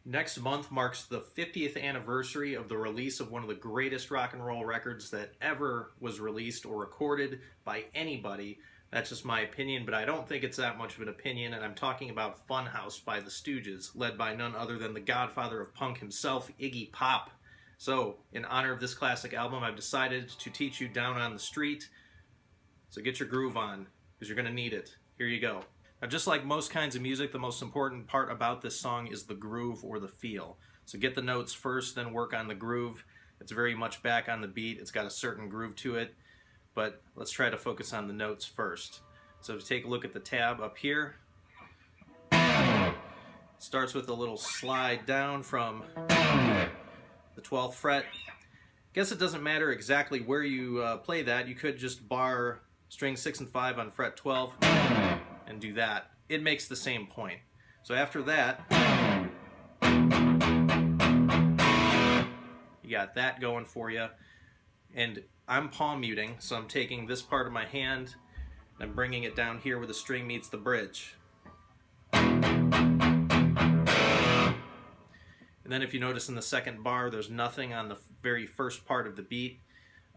Next month marks the 50th anniversary of the release of one of the greatest rock and roll records that ever was released or recorded by anybody. That's just my opinion, but I don't think it's that much of an opinion, and I'm talking about Funhouse by the Stooges, led by none other than the godfather of punk himself, Iggy Pop. So, in honor of this classic album, I've decided to teach you Down on the Street. So get your groove on, because you're going to need it. Here you go. Now, just like most kinds of music, the most important part about this song is the groove or the feel. So get the notes first, then work on the groove. It's very much back on the beat. It's got a certain groove to it, but let's try to focus on the notes first. So if you take a look at the tab up here, it starts with a little slide down from the 12th fret. Guess it doesn't matter exactly where you play that. You could just bar string 6 and 5 on fret 12 and do that. It makes the same point. So after that, you got that going for you. And I'm palm muting, so I'm taking this part of my hand and I'm bringing it down here where the string meets the bridge. And then if you notice in the second bar, there's nothing on the very first part of the beat.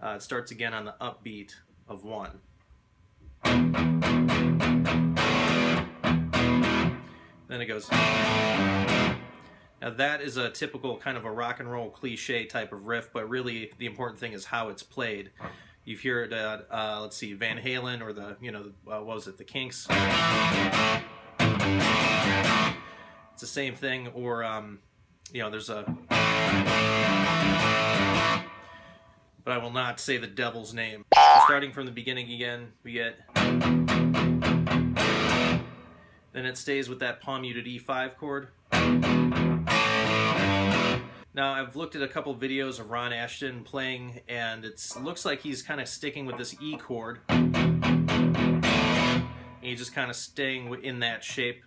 It starts again on the upbeat of 1. Then it goes. Now that is a typical kind of a rock and roll cliche type of riff, but really the important thing is how it's played. You hear it at, let's see, Van Halen or the, what was it, the Kinks. It's the same thing, or, there's a, but I will not say the devil's name. So starting from the beginning again, we get, then it stays with that palm muted E5 chord. Now, I've looked at a couple videos of Ron Ashton playing, and it looks like he's kind of sticking with this E chord. And he's just kind of staying in that shape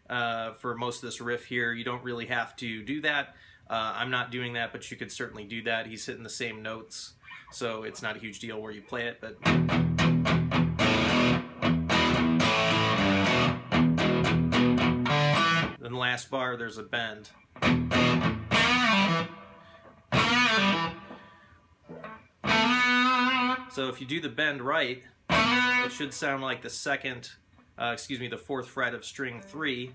for most of this riff here. You don't really have to do that. I'm not doing that, but you could certainly do that. He's hitting the same notes, so it's not a huge deal where you play it, but... Then the last bar, there's a bend. So if you do the bend right, it should sound like the the 4th fret of string 3.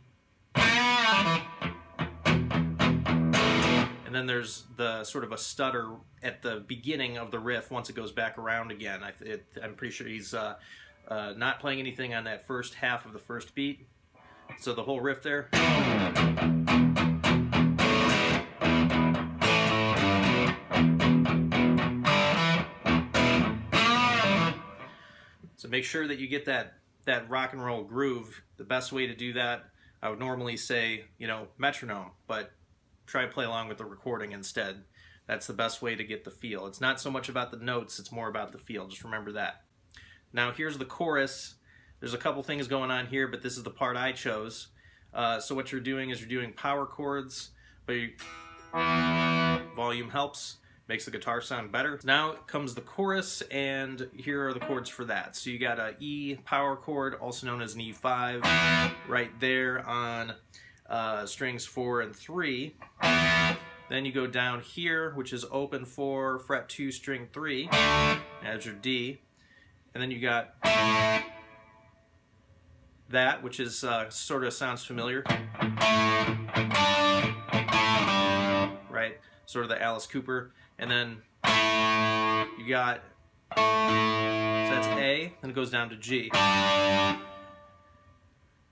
And then there's the sort of a stutter at the beginning of the riff once it goes back around again. I'm pretty sure he's not playing anything on that first half of the first beat. So the whole riff there. So make sure that you get that rock and roll groove. The best way to do that, I would normally say, metronome, but try to play along with the recording instead. That's the best way to get the feel. It's not so much about the notes, it's more about the feel. Just remember that. Now here's the chorus. There's a couple things going on here, but this is the part I chose. So what you're doing is you're doing power chords, but volume helps, makes the guitar sound better. Now comes the chorus, and here are the chords for that. So you got a E power chord, also known as an E5, right there on strings 4 and 3. Then you go down here, which is open 4, fret 2, string 3, as your D. And then you got that, which is sort of sounds familiar, right? Sort of the Alice Cooper. And then you got, so that's A, then it goes down to G.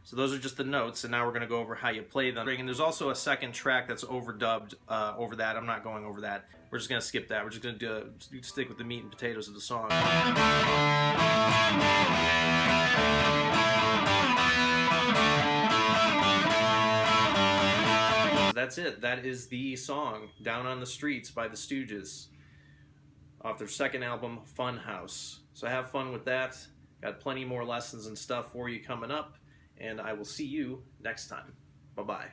So those are just the notes, and now we're going to go over how you play them. And there's also a second track that's overdubbed over that. I'm not going over that. We're just going to skip that. We're just going to stick with the meat and potatoes of the song. That's it. That is the song, Down on the Streets by the Stooges, off their second album, Funhouse. So have fun with that. Got plenty more lessons and stuff for you coming up, and I will see you next time. Bye-bye.